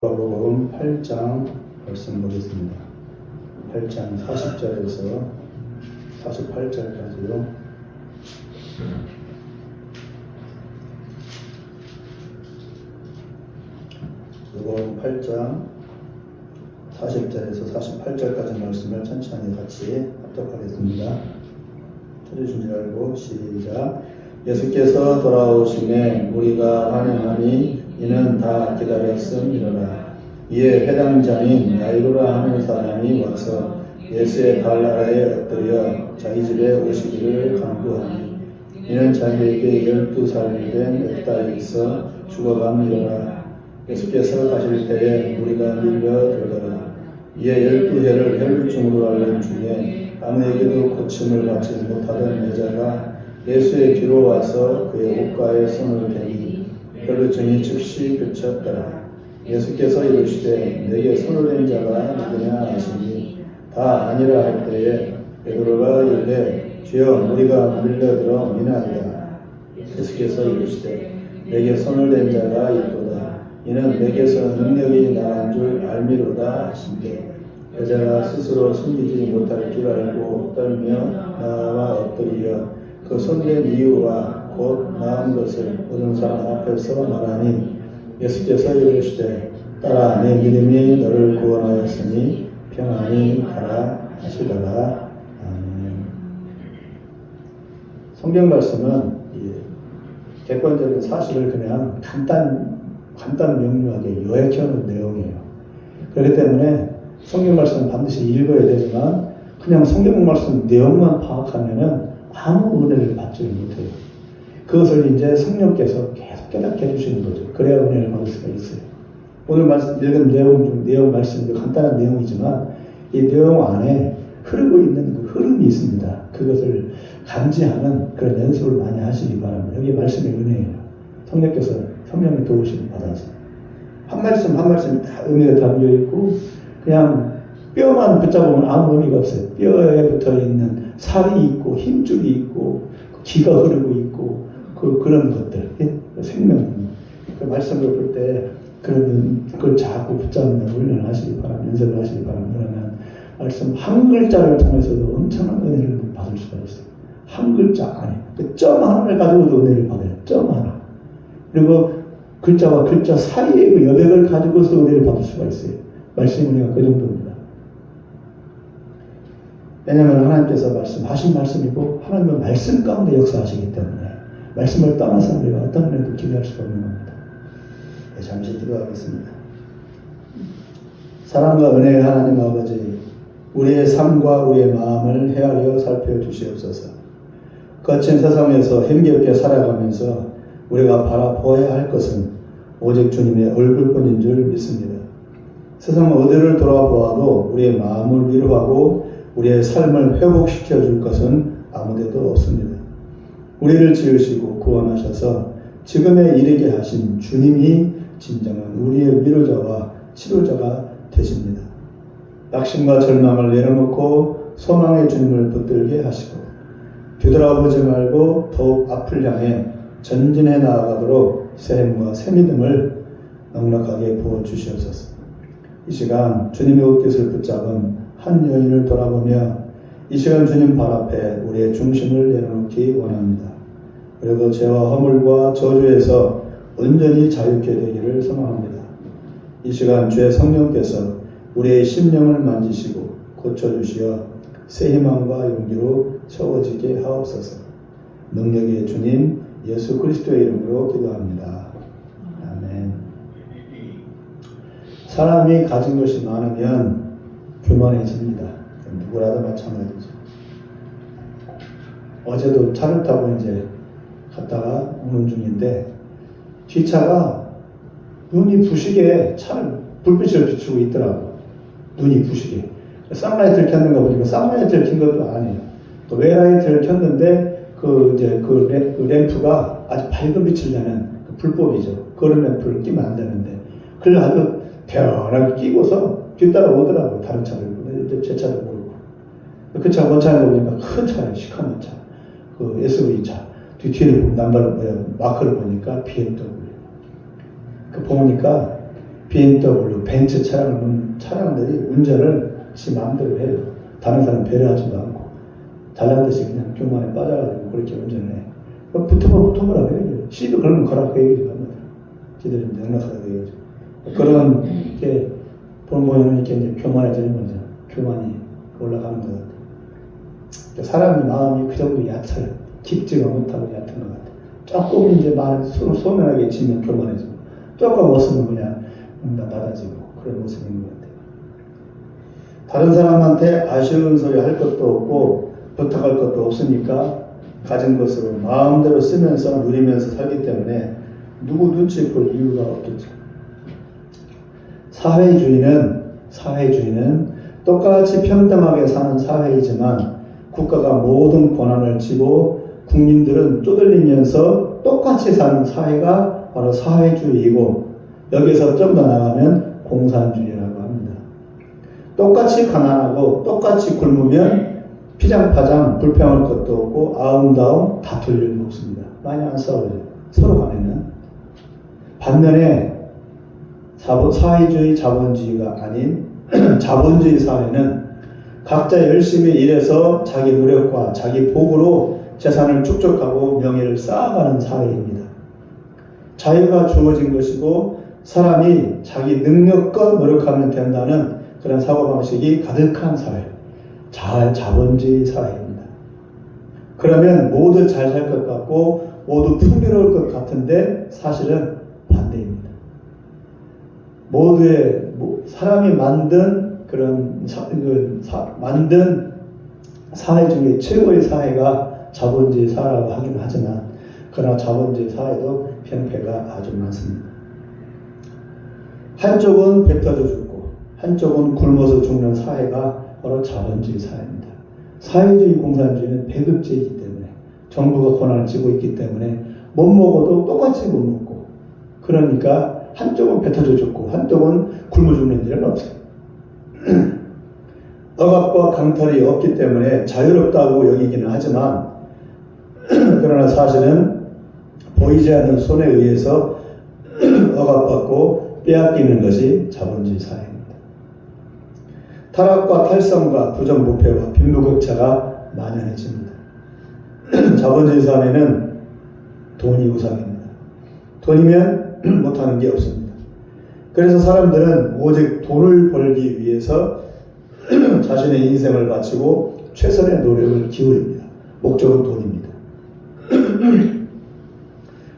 마가복음 8장 말씀 보겠습니다. 8장 40절에서 48절까지요. 마가복음 8장 40절에서 48절까지 말씀을 천천히 같이 합독하겠습니다. 들으신 줄 알고 시작. 예수께서 돌아오심에 우리가 환영하니 이는 다 기다렸음이로라. 이에 회당장인 야이로라 하는 사람이 와서 예수의 발 아래에 엎드려 자기 집에 오시기를 간구하니 이는 자기에게 12살 된 애딸이 있어 죽어감이로라. 예수께서 가실 때에 우리가 밀려들더라. 이에 12해를 혈루증으로 앓는 중에 아무에게도 고침을 받지 못하던 여자가 예수의 뒤로 와서 그의 옷가에 손을 대니 혈루증이 즉시 그쳤더라. 예수께서 이르시되 내게 손을 댄 자가 누구냐 하시니 다 아니라 할 때에 베드로가 이르되 주여 우리가 밀려들어 미나이다. 예수께서 이르시되 내게 손을 댄 자가 있도다. 이는 내게서 능력이 나간 줄 알미로다 하신대 여자가 스스로 숨기지 못할 줄 알고 떨며 나와 엎드리어 그 손댄 이유와 곧 나은 것을 모든 사람 앞에서 말하니 예수께서 이르시되 딸아 내 믿음이 너를 구원하였으니 평안히 가라 하시더라. 아멘. 성경 말씀은 객관적인 사실을 그냥 간단 명료하게 요약해놓은 내용이에요. 그렇기 때문에 성경 말씀은 반드시 읽어야 되지만 그냥 성경 말씀 내용만 파악하면은 아무 은혜를 받지 못해요. 그것을 이제 성령께서 계속 깨닫게 해주시는 거죠. 그래야 은혜를 받을 수가 있어요. 오늘 읽은 내용 말씀도 간단한 내용이지만 이 내용 안에 흐르고 있는 그 흐름이 있습니다. 그것을 감지하는 그런 연습을 많이 하시기 바랍니다. 여기 말씀의 은혜예요. 성령께서 성령의 도우심을 받아서 한 말씀 한 말씀이 다 의미가 담겨 있고 그냥 뼈만 붙잡으면 아무 의미가 없어요. 뼈에 붙어 있는 살이 있고 힘줄이 있고 기가 흐르고 있고 그런 것들 생명 그 말씀을 볼 때 그걸 자꾸 붙잡는 훈련을 하시기 바랍니다. 연습을 하시기 바랍니다. 그러면 말씀 한 글자를 통해서도 엄청난 은혜를 받을 수가 있어요. 한 글자 안에 그 점 하나를 가지고도 은혜를 받아요. 점 하나. 그리고 글자와 글자 사이에 그 여백을 가지고서 은혜를 받을 수가 있어요. 말씀 은혜가 그 정도입니다. 왜냐하면 하나님께서 말씀하신 말씀이고 하나님은 말씀 가운데 역사하시기 때문에 말씀을 떠나서 우리가 어떤 은혜도 기대할 수가 없는 겁니다. 네, 잠시 기도하겠습니다. 사랑과 은혜의 하나님 아버지, 우리의 삶과 우리의 마음을 헤아려 살펴주시옵소서. 거친 세상에서 힘겹게 살아가면서 우리가 바라보아야 할 것은 오직 주님의 얼굴뿐인 줄 믿습니다. 세상 어디를 돌아보아도 우리의 마음을 위로하고 우리의 삶을 회복시켜 줄 것은 아무데도 없습니다. 우리를 지으시고 구원하셔서 지금에 이르게 하신 주님이 진정한 우리의 위로자와 치료자가 되십니다. 낙심과 절망을 내려놓고 소망의 주님을 붙들게 하시고 뒤돌아보지 말고 더욱 앞을 향해 전진해 나아가도록 새 힘과 새 믿음을 넉넉하게 부어주시옵소서. 이 시간 주님의 옷깃을 붙잡은 한 여인을 돌아보며 이 시간 주님 발 앞에 우리의 중심을 내려놓기 원합니다. 그리고 죄와 허물과 저주에서 온전히 자유케 되기를 소망합니다. 이 시간 주의 성령께서 우리의 심령을 만지시고 고쳐주시어 새 희망과 용기로 채워지게 하옵소서. 능력의 주님 예수 그리스도의 이름으로 기도합니다. 아멘. 사람이 가진 것이 많으면 교만해집니다. 누구라도 마찬가지죠. 어제도 차를 타고 이제 갔다가 오는 중인데 뒷차가 눈이 부시게 차를 불빛을 비추고 있더라고. 눈이 부시게. 쌍라이트를 켰는가 보니까 쌍라이트를 킨 것도 아니에요. 또 외라이트를 켰는데 그 램프가 아주 밝은 빛을 내는 그 불법이죠. 그런 램프를 끼면 안 되는데 그걸 아주 대단하게 끼고서 뒤따라 오더라고요. 다른 차를. 제 차도 모르고. 그 차가 뭔 차인가 보니까 큰 차예요. 시커먼 차. 그 SUV 차. 뒤를 마크를 보니까 BMW. 그 보니까 BMW, 벤츠 차량들이 운전을 지 마음대로 해요. 다른 사람 배려하지도 않고 잘난 듯이 그냥 교만에 빠져가지고 그렇게 운전을 해. 붙어보라고 해야죠. 시도 그러면 거라고 얘기를 합니다. 지들은 능력하다고 얘기죠. 그런 게 본모에는 이렇게 이제 교만해지는 거죠. 교만이 올라가는 것 같아요. 사람의 마음이 그 정도 얕아요. 깊지가 못하고 얕은 것 같아요. 조금 이제 말을 소멸하게 지면 교만해지고, 조금 없으면 그냥 낮아지고 그런 모습이 있는 것 같아요. 다른 사람한테 아쉬운 소리 할 것도 없고 부탁할 것도 없으니까 가진 것으로 마음대로 쓰면서 누리면서 살기 때문에 누구 눈치 볼 이유가 없겠죠. 사회주의는 똑같이 평등하게 사는 사회이지만 국가가 모든 권한을 쥐고 국민들은 쪼들리면서 똑같이 사는 사회가 바로 사회주의이고, 여기서 좀 더 나가면 공산주의라고 합니다. 똑같이 가난하고 똑같이 굶으면 피장파장 불평할 것도 없고 아웅다웅 다툴 일도 없습니다. 많이 안 싸워요. 서로 간에는. 반면에 사회주의 자본주의가 아닌 자본주의 사회는 각자 열심히 일해서 자기 노력과 자기 복으로 재산을 축적하고 명예를 쌓아가는 사회입니다. 자유가 주어진 것이고 사람이 자기 능력껏 노력하면 된다는 그런 사고방식이 가득한 사회, 자본주의 사회입니다. 그러면 모두 잘 살 것 같고 모두 풍요로울 것 같은데 사실은 반대입니다. 모두의 사람이 만든 그런 만든 사회 중에 최고의 사회가 자본주의 사회라고 하긴 하지만, 그러나 자본주의 사회도 병폐가 아주 많습니다. 한쪽은 뱉어져 죽고 한쪽은 굶어서 죽는 사회가 바로 자본주의 사회입니다. 사회주의 공산주의는 배급제이기 때문에, 정부가 권한을 쥐고 있기 때문에 못 먹어도 똑같이 못 먹고, 그러니까 한쪽은 뱉어져 죽고 한쪽은 굶어 죽는 일은 없어요. 억압과 강탈이 없기 때문에 자유롭다고 여기기는 하지만 그러나 사실은 보이지 않는 손에 의해서 억압받고 빼앗기는 것이 자본주의 사회입니다. 타락과 탈선과 부정부패와 빈부격차가 만연해집니다. 자본주의 사회는 돈이 우상입니다. 돈이면 못하는 게 없습니다. 그래서 사람들은 오직 돈을 벌기 위해서 자신의 인생을 바치고 최선의 노력을 기울입니다. 목적은 돈입니다.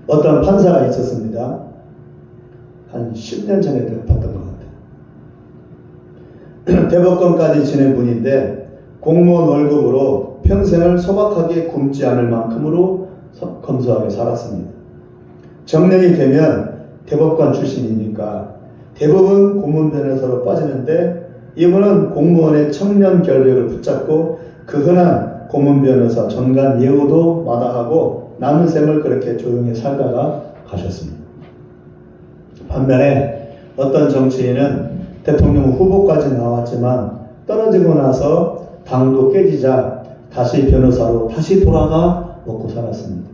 어떤 판사가 있었습니다. 한 10년 전에 봤던 것 같아요. 대법관까지 지낸 분인데 공무원 월급으로 평생을 소박하게 굶지 않을 만큼으로 검소하게 살았습니다. 정년이 되면 대법관 출신이니까 대부분 고문 변호사로 빠지는데, 이분은 공무원의 청년 결백을 붙잡고 그 흔한 고문 변호사 전관 예우도 마다하고 남은 생을 그렇게 조용히 살다가 가셨습니다. 반면에 어떤 정치인은 대통령 후보까지 나왔지만 떨어지고 나서 당도 깨지자 다시 변호사로 다시 돌아가 먹고 살았습니다.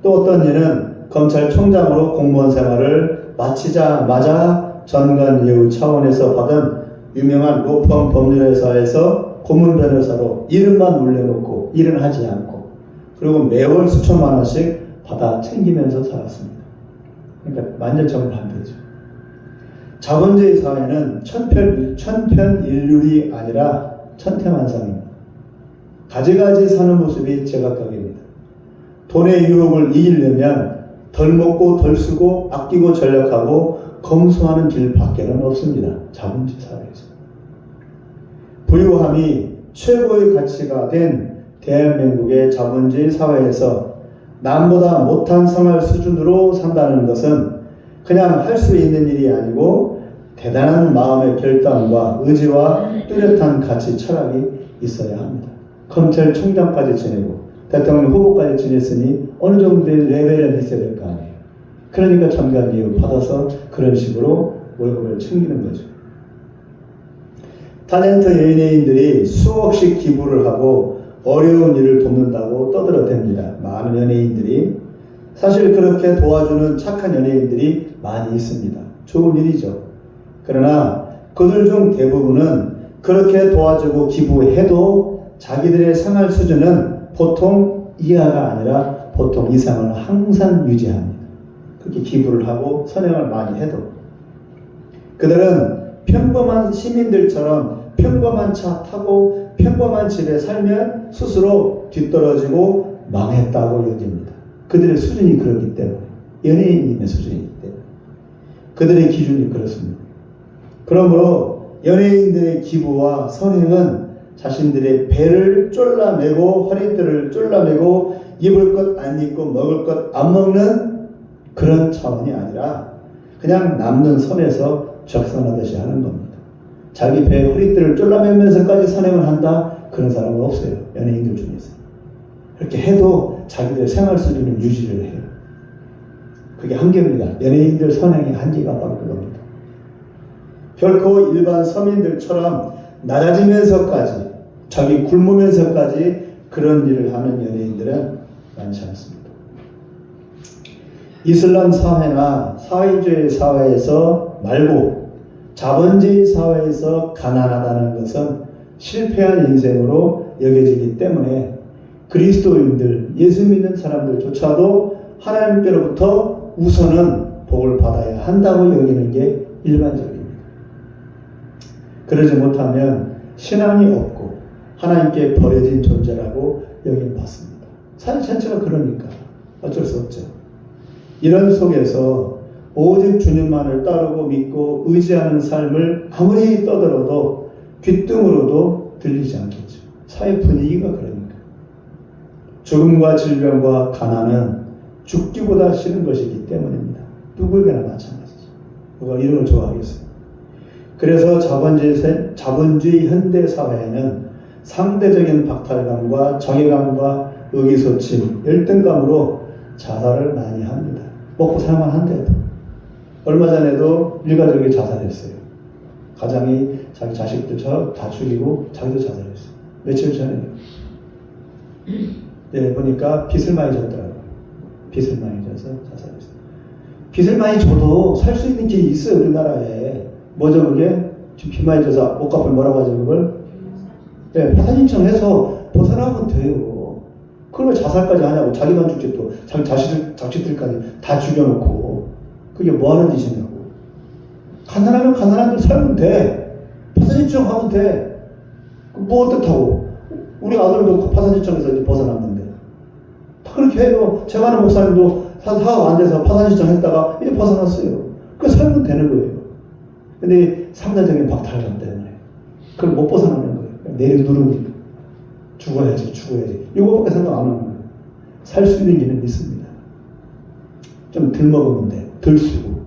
또 어떤 이는 검찰총장으로 공무원 생활을 마치자마자 전관 예우 차원에서 받은 유명한 로펌 법률회사에서 고문 변호사로 이름만 올려놓고 일은 하지 않고, 그리고 매월 수천만 원씩 받아 챙기면서 살았습니다. 그러니까 완전 정반대죠. 자본주의 사회는 천편일률이 아니라 천태만상입니다. 가지가지 사는 모습이 제각각입니다. 돈의 유혹을 이기려면 덜 먹고 덜 쓰고 아끼고 절약하고 검소하는 길밖에는 없습니다. 자본주의 사회에서. 부유함이 최고의 가치가 된 대한민국의 자본주의 사회에서 남보다 못한 생활 수준으로 산다는 것은 그냥 할 수 있는 일이 아니고 대단한 마음의 결단과 의지와 뚜렷한 가치 철학이 있어야 합니다. 검찰총장까지 지내고 대통령 후보까지 지냈으니 어느 정도의 레벨은 있어야 될 거 아니에요. 그러니까 전관 예우 받아서 그런 식으로 월급을 챙기는 거죠. 탤런트 연예인들이 수억씩 기부를 하고 어려운 일을 돕는다고 떠들어댑니다. 많은 연예인들이. 사실 그렇게 도와주는 착한 연예인들이 많이 있습니다. 좋은 일이죠. 그러나 그들 중 대부분은 그렇게 도와주고 기부해도 자기들의 생활 수준은 보통 이하가 아니라 보통 이상을 항상 유지합니다. 그렇게 기부를 하고 선행을 많이 해도. 그들은 평범한 시민들처럼 평범한 차 타고 평범한 집에 살면 스스로 뒤떨어지고 망했다고 여깁니다. 그들의 수준이 그렇기 때문에, 연예인의 수준이기 때문에 그들의 기준이 그렇습니다. 그러므로 연예인들의 기부와 선행은 자신들의 배를 쫄라매고 허리띠를 쫄라매고 입을 것 안 입고 먹을 것 안 먹는 그런 차원이 아니라 그냥 남는 선에서 적선하듯이 하는 겁니다. 자기 배에 허리띠를 쫄라매면서까지 선행을 한다? 그런 사람은 없어요. 연예인들 중에서. 그렇게 해도 자기들의 생활 수준을 유지를 해요. 그게 한계입니다. 연예인들 선행의 한계가 바로 그겁니다. 결코 일반 서민들처럼 낮아지면서까지 자기 굶으면서까지 그런 일을 하는 연예인들은 많지 않습니다. 이슬람 사회나 사회주의 사회에서 말고 자본주의 사회에서 가난하다는 것은 실패한 인생으로 여겨지기 때문에 그리스도인들, 예수 믿는 사람들조차도 하나님께로부터 우선은 복을 받아야 한다고 여기는 게 일반적입니다. 그러지 못하면 신앙이 없고 하나님께 버려진 존재라고 여긴 받습니다. 사회 전체가 그러니까 어쩔 수 없죠. 이런 속에서 오직 주님만을 따르고 믿고 의지하는 삶을 아무리 떠들어도 귓등으로도 들리지 않겠죠. 사회 분위기가 그러니까. 죽음과 질병과 가난은 죽기보다 싫은 것이기 때문입니다. 누구에게나 마찬가지죠. 누가 이런 걸 좋아하겠어요. 그래서 자본주의 현대 사회에는 상대적인 박탈감과 자괴감과 의기소침, 열등감으로 자살을 많이 합니다. 먹고 살만 한데도. 얼마 전에도 일가족이 자살했어요. 가장이 자기 자식들처럼 다 죽이고 자기도 자살했어요. 며칠 전에요. 네, 보니까 빚을 많이 졌더라고요. 빚을 많이 져서 자살했어요. 빚을 많이 줘도 살 수 있는 길이 있어요, 우리나라에. 뭐죠, 그게? 지금 빚 많이 져서 못 갚을 뭐라고 하죠, 그걸? 네, 파산 신청해서 벗어나면 돼요. 그걸 왜 자살까지 하냐고. 자기만 죽지 또 자기 자식들까지 다 죽여놓고. 그게 뭐 하는 짓이냐고. 가난하면 가난한 대로 살면 돼. 파산 신청하면 돼. 뭐 어떻다고. 우리 아들도 파산 신청해서 이제 벗어났는데. 다 그렇게 해요. 제가 아는 목사님도 사업 안 돼서 파산 신청했다가 이제 벗어났어요. 그 살면 되는 거예요. 근데 상대적인 박탈감 때문에 그걸 못 벗어나는 거예요. 내일 누르니까. 죽어야지. 이거밖에 생각 안 하는 거예요. 살 수 있는 길은 있습니다. 좀 덜 먹으면 돼. 덜 쓰고.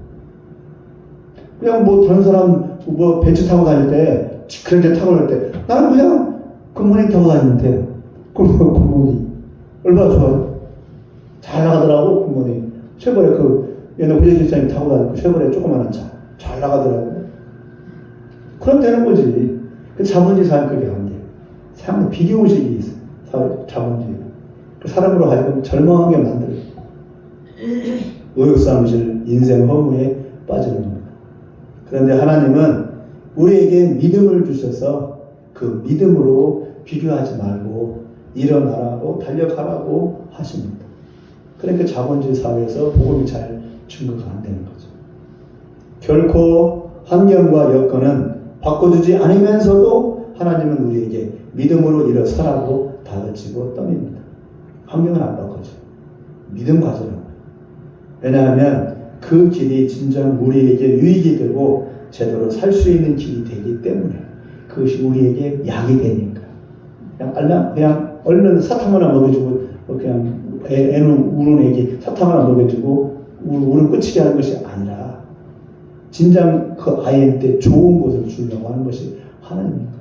그냥 뭐 다른 사람 뭐 벤츠 타고 다닐 때, 그렇게 타고 다닐 때 나는 그냥 굿모닝 타고 다니면 돼요. 굿모닝. 얼마나 좋아요. 잘 나가더라고, 굿모닝. 쉐보레 옛날 구제실장이 타고 다니고 쉐보레 조그만한 차. 잘 나가더라고. 그럼 되는 거지. 그 자본주의 사회 그게 안 돼. 상당히 비교의식이 있어. 자본주의가. 그 사람으로 하여금 절망하게 만들어요. 의욕싸움실 인생 허무에 빠지는 겁니다. 그런데 하나님은 우리에게 믿음을 주셔서 그 믿음으로 비교하지 말고 일어나라고 달려가라고 하십니다. 그러니까 자본주의 사회에서 복음이 잘 증거가 안 되는 거죠. 결코 환경과 여건은 바꿔주지 않으면서도 하나님은 우리에게 믿음으로 일어서라고 다그치고 떠닙니다. 환경은 안 바꿔줘. 믿음 가져라고. 왜냐하면 그 길이 진정 우리에게 유익이 되고 제대로 살 수 있는 길이 되기 때문에 그것이 우리에게 약이 되니까. 그냥 얼른 사탕 하나 먹여주고 그냥 애는 우는 애기 사탕 하나 먹여주고 울음 끝이게 하는 것이 아니라 진정 그 아이한테 좋은 것을 주려고 하는 것이 하나님입니다.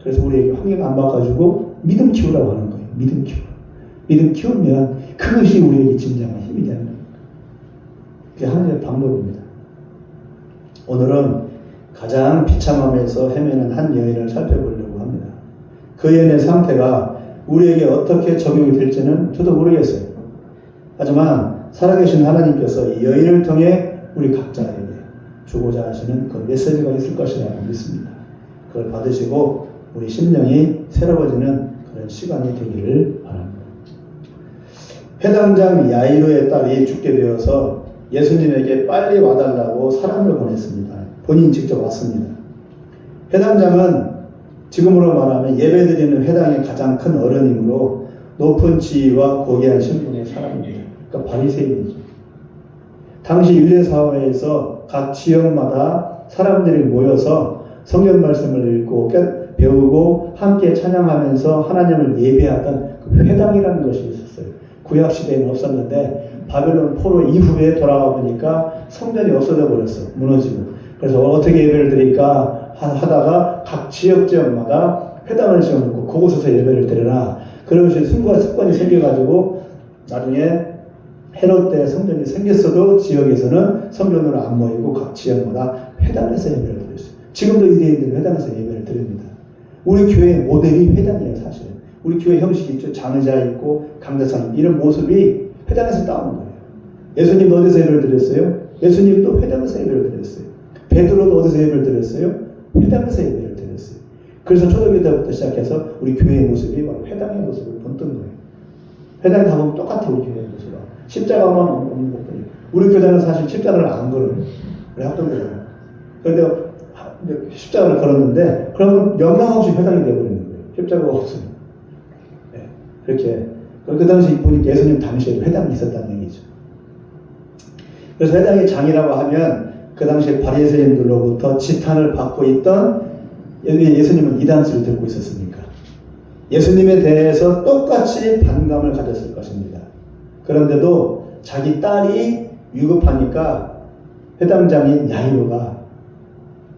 그래서 우리에게 환경 안 바꿔주고 믿음 키우라고 하는 거예요. 믿음 키우라. 믿음 키우면 그것이 우리에게 진정한 힘이 되는 거예요. 그게 하나님의 방법입니다. 오늘은 가장 비참함에서 헤매는 한 여인을 살펴보려고 합니다. 그 여인의 상태가 우리에게 어떻게 적용이 될지는 저도 모르겠어요. 하지만 살아계신 하나님께서 이 여인을 통해 우리 각자에게 주고자 하시는 그 메시지가 있을 것이라고 믿습니다. 그걸 받으시고 우리 심령이 새로워지는 그런 시간이 되기를 바랍니다. 회당장 야이로의 딸이 죽게 되어서 예수님에게 빨리 와달라고 사람을 보냈습니다. 본인이 직접 왔습니다. 회당장은 지금으로 말하면 예배드리는 회당의 가장 큰 어른이므로 높은 지위와 고귀한 신분의 사람입니다. 그러니까 바리새인이죠. 당시 유대사회에서 각 지역마다 사람들이 모여서 성경 말씀을 읽고 배우고 함께 찬양하면서 하나님을 예배하던 그 회당이라는 것이 있었어요. 구약 시대에는 없었는데 바벨론 포로 이후에 돌아가 보니까 성전이 없어져 버렸어. 무너지고. 그래서 어떻게 예배를 드릴까 하다가 각 지역마다 회당을 지어놓고 그곳에서 예배를 드려라. 그런 식의 습관이 생겨가지고 나중에 헤롯 때 성전이 생겼어도 지역에서는 성전으로 안 모이고 각 지역마다 회당에서 예배를 드렸어요. 지금도 유대인들은 회당에서 예배를 드립니다. 우리 교회의 모델이 회당이에요, 사실. 우리 교회 형식이 있죠. 장의자 있고 강대상 이런 모습이 회당에서 따온 거예요. 예수님도 어디서 예배를 드렸어요? 예수님도 회당에서 예배를 드렸어요. 베드로도 어디서 예배를 드렸어요? 회당에서 예배를 드렸어요. 그래서 초대교회 때부터 시작해서 우리 교회의 모습이 바로 회당의 모습을 본뜬 거예요. 회당에 가보면 똑같아, 우리 교회의 모습은. 십자가만 없는 것뿐이에요. 우리 교단은 사실 십자가를 안 걸어요. 우리 합동교단은. 그런데 십자가를 걸었는데 그러면 영향없이 회당이 되어버리는 거예요. 십자가가 없으면. 네. 그렇게. 그 당시 보니까 예수님 당시에 회당이 있었다는 얘기죠. 그래서 회당의 장이라고 하면 그 당시에 바리새인들로부터 지탄을 받고 있던 예수님은 이단수를 듣고 있었으니까 예수님에 대해서 똑같이 반감을 가졌을 것입니다. 그런데도 자기 딸이 위급하니까 회당장인 야이로가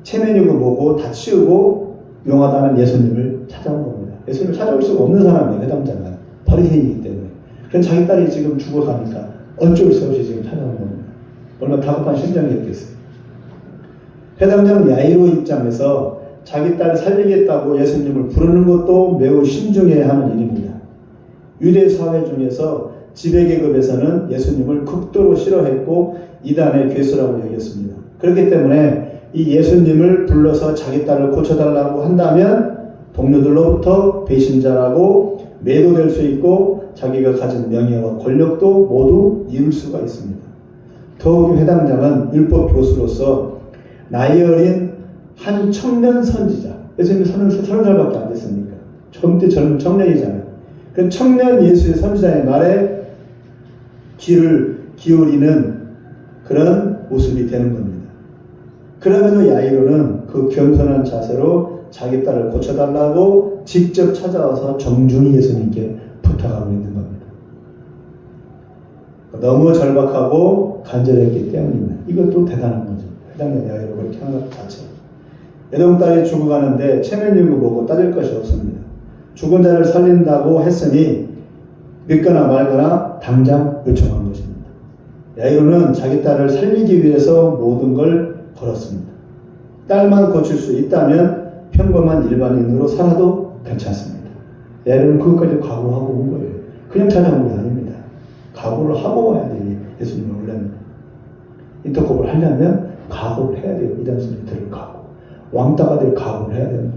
체면이고 뭐고 다 치우고 용하다는 예수님을 찾아온 겁니다. 예수님을 찾아올 수가 없는 사람이에요. 회당장은 바리새인이기 때문에. 그럼 자기 딸이 지금 죽어가니까 어쩔 수 없이 지금 찾아온 겁니다. 얼마나 다급한 심정이었겠어요. 회당장 야이로 입장에서 자기 딸 살리겠다고 예수님을 부르는 것도 매우 신중해야 하는 일입니다. 유대 사회 중에서 지배계급에서는 예수님을 극도로 싫어했고 이단의 괴수라고 여겼습니다. 그렇기 때문에 이 예수님을 불러서 자기 딸을 고쳐달라고 한다면 동료들로부터 배신자라고 매도될 수 있고 자기가 가진 명예와 권력도 모두 잃을 수가 있습니다. 더욱이 회당장은 율법 교수로서 나이 어린 한 청년 선지자, 예수님이 30살밖에 안 됐으니까 젊은 청년이잖아요. 그 청년 예수의 선지자의 말에 귀를 기울이는 그런 모습이 되는 겁니다. 그러면서 야이로는 그 겸손한 자세로 자기 딸을 고쳐달라고 직접 찾아와서 정중히 예수님께 부탁하고 있는 겁니다. 너무 절박하고 간절했기 때문입니다. 이것도 대단한 거죠. 회당장 야이로 그렇게 하는 것 자체가. 외동딸이 죽어가는데 체면이고 뭐고 따질 것이 없습니다. 죽은 자를 살린다고 했으니 믿거나 말거나 당장 요청한 것입니다. 야이로는 자기 딸을 살리기 위해서 모든 걸 걸었습니다. 딸만 고칠 수 있다면 평범한 일반인으로 살아도 괜찮습니다. 야이로는 그것까지 각오하고 온 거예요. 그냥 찾아온 게 아닙니다. 각오를 하고 와야 돼요. 예수님을 오려면. 인터컵을 하려면 각오를 해야 돼요. 이단수를 들을 각오. 왕따가 될 각오를 해야 됩니다.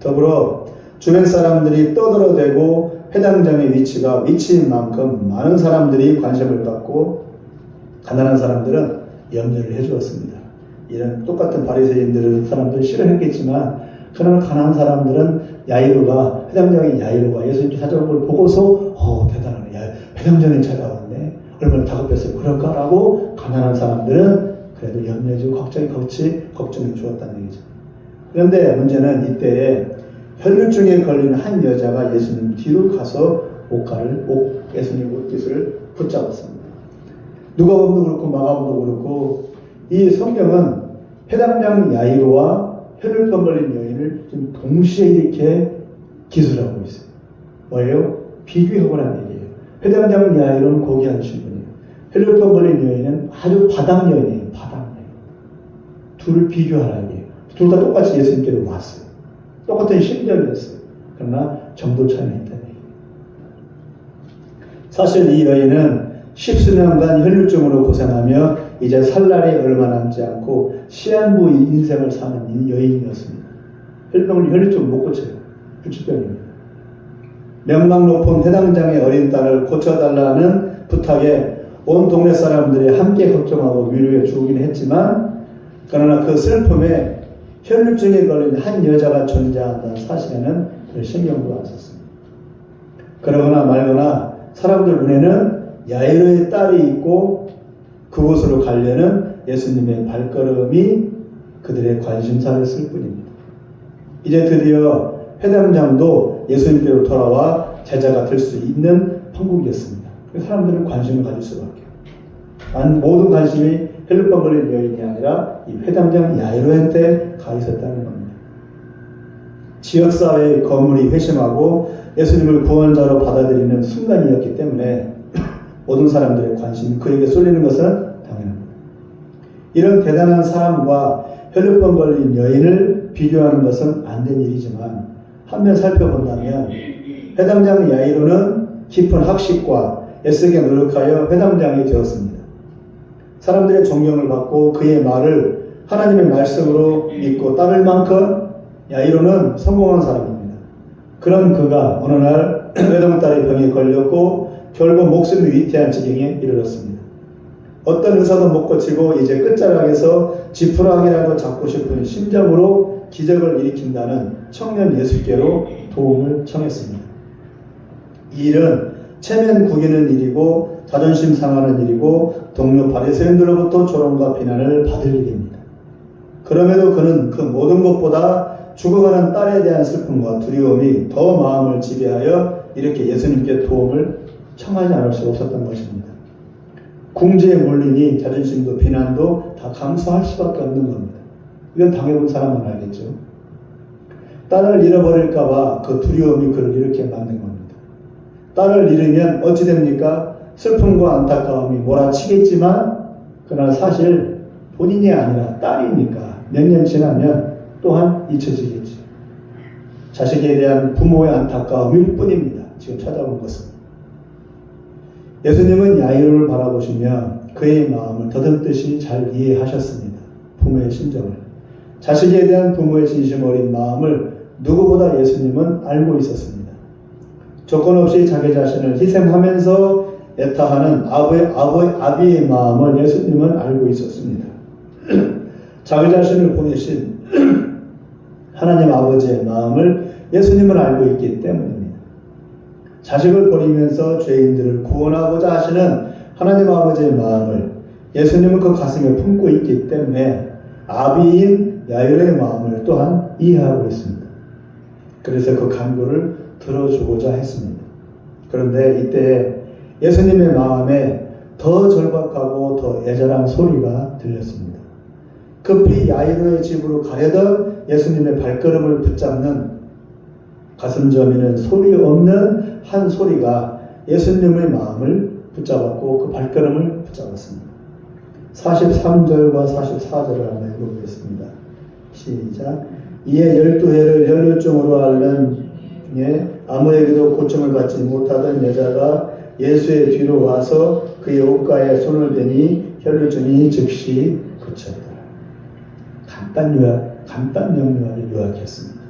더불어 주변 사람들이 떠들어대고 회당장의 위치인 만큼 많은 사람들이 관심을 갖고 가난한 사람들은 염려를 해주었습니다. 이런 똑같은 바리새인들은 사람들 싫어했겠지만 그러나 가난한 사람들은 야이로가 회당장인 야이로가 예수님 찾아온 걸 보고서 대단하네. 회당장이 찾아왔네. 얼마나 다급했어요. 그럴까라고 가난한 사람들은 그래도 염려해주고 걱정해 주었다는 얘기죠. 그런데 문제는 이때에 혈류증에 걸린 한 여자가 예수님 뒤로 가서 예수님 옷깃을 붙잡았습니다. 누가복음도 그렇고 마가복음도 그렇고 이 성경은 회당장 야이로와 혈류병 걸린 여인을 지금 동시에 이렇게 기술하고 있어요. 뭐예요? 비교해보라는 얘기예요. 회당장 야이로는 고귀한 신분이에요. 혈류병 걸린 여인은 아주 바닥 여인이에요. 둘을 비교하라는 얘기예요. 둘 다 똑같이 예수님께로 왔어요. 똑같은 심정이었어요. 그러나 정도 차이는 있다는 얘기예요. 사실 이 여인은 10수년간 혈류증으로 고생하며 이제 살 날이 얼마 남지 않고 시한부 인생을 사는 여인이었습니다. 혈병을 혈류증 못 고쳐요. 불치병입니다. 명망 높은 회당장의 어린 딸을 고쳐달라는 부탁에 온 동네 사람들이 함께 걱정하고 위로해 주긴 했지만, 그러나 그 슬픔에 혈류증에 걸린 한 여자가 존재한다는 사실에는 별 신경도 안 썼습니다. 그러거나 말거나 사람들 눈에는 야이로의 딸이 있고 그곳으로 가려는 예수님의 발걸음이 그들의 관심사였을 뿐입니다. 이제 드디어 회당장도 예수님께로 돌아와 제자가 될 수 있는 판국이었습니다. 사람들은 관심을 가질 수밖에. 모든 관심이 혈류병 걸린 여인이 아니라 이 회당장 야이로한테 가 있었다는 겁니다. 지역사회의 거물이 회심하고 예수님을 구원자로 받아들이는 순간이었기 때문에 모든 사람들의 관심이 그에게 쏠리는 것은 당연합니다. 이런 대단한 사람과 혈류병 걸린 여인을 비교하는 것은 안 된 일이지만 한면 살펴본다면 회당장 야이로는 깊은 학식과 애쓰게 노력하여 회당장이 되었습니다. 사람들의 존경을 받고 그의 말을 하나님의 말씀으로 믿고 따를 만큼 야이로는 성공한 사람입니다. 그런 그가 어느 날 외동딸의 병에 걸렸고 결국 목숨이 위태한 지경에 이르렀습니다. 어떤 의사도 못 고치고 이제 끝자락에서 지푸라기라도 잡고 싶은 심정으로 기적을 일으킨다는 청년 예수께로 도움을 청했습니다. 이 일은 체면 구기는 일이고 자존심 상하는 일이고 동료 바리새인들로부터 조롱과 비난을 받을 일입니다. 그럼에도 그는 그 모든 것보다 죽어가는 딸에 대한 슬픔과 두려움이 더 마음을 지배하여 이렇게 예수님께 도움을 청하지 않을 수 없었던 것입니다. 궁지에 몰리니 자존심도 비난도 다 감수할 수밖에 없는 겁니다. 이건 당해본 사람은 알겠죠. 딸을 잃어버릴까봐 그 두려움이 그를 이렇게 만든 겁니다. 딸을 잃으면 어찌 됩니까? 슬픔과 안타까움이 몰아치겠지만 그러나 사실 본인이 아니라 딸이니까 몇 년 지나면 또한 잊혀지겠죠. 자식에 대한 부모의 안타까움일 뿐입니다. 지금 찾아온 것은. 예수님은 야이로를 바라보시며 그의 마음을 더듬듯이 잘 이해하셨습니다. 부모의 심정을. 자식에 대한 부모의 진심 어린 마음을 누구보다 예수님은 알고 있었습니다. 조건 없이 자기 자신을 희생하면서 애타하는 아비의 마음을 예수님은 알고 있었습니다. 자기 자신을 보내신 하나님 아버지의 마음을 예수님은 알고 있기 때문입니다. 자식을 버리면서 죄인들을 구원하고자 하시는 하나님 아버지의 마음을 예수님은 그 가슴에 품고 있기 때문에 아비인 야이로의 마음을 또한 이해하고 있습니다. 그래서 그 간구를 들어주고자 했습니다. 그런데 이때 예수님의 마음에 더 절박하고 더 애절한 소리가 들렸습니다. 급히 야이로의 집으로 가려던 예수님의 발걸음을 붙잡는 가슴 저미는 소리 없는 한 소리가 예수님의 마음을 붙잡았고 그 발걸음을 붙잡았습니다. 43절과 44절을 한번 읽어보겠습니다. 시작. 이에 12해를 혈류증으로 앓는 중에 아무에게도 고침을 받지 못하던 여자가 예수의 뒤로 와서 그의 옷가에 손을 대니 혈류증이 즉시 그쳤더라. 간단 명료하게 요약했습니다.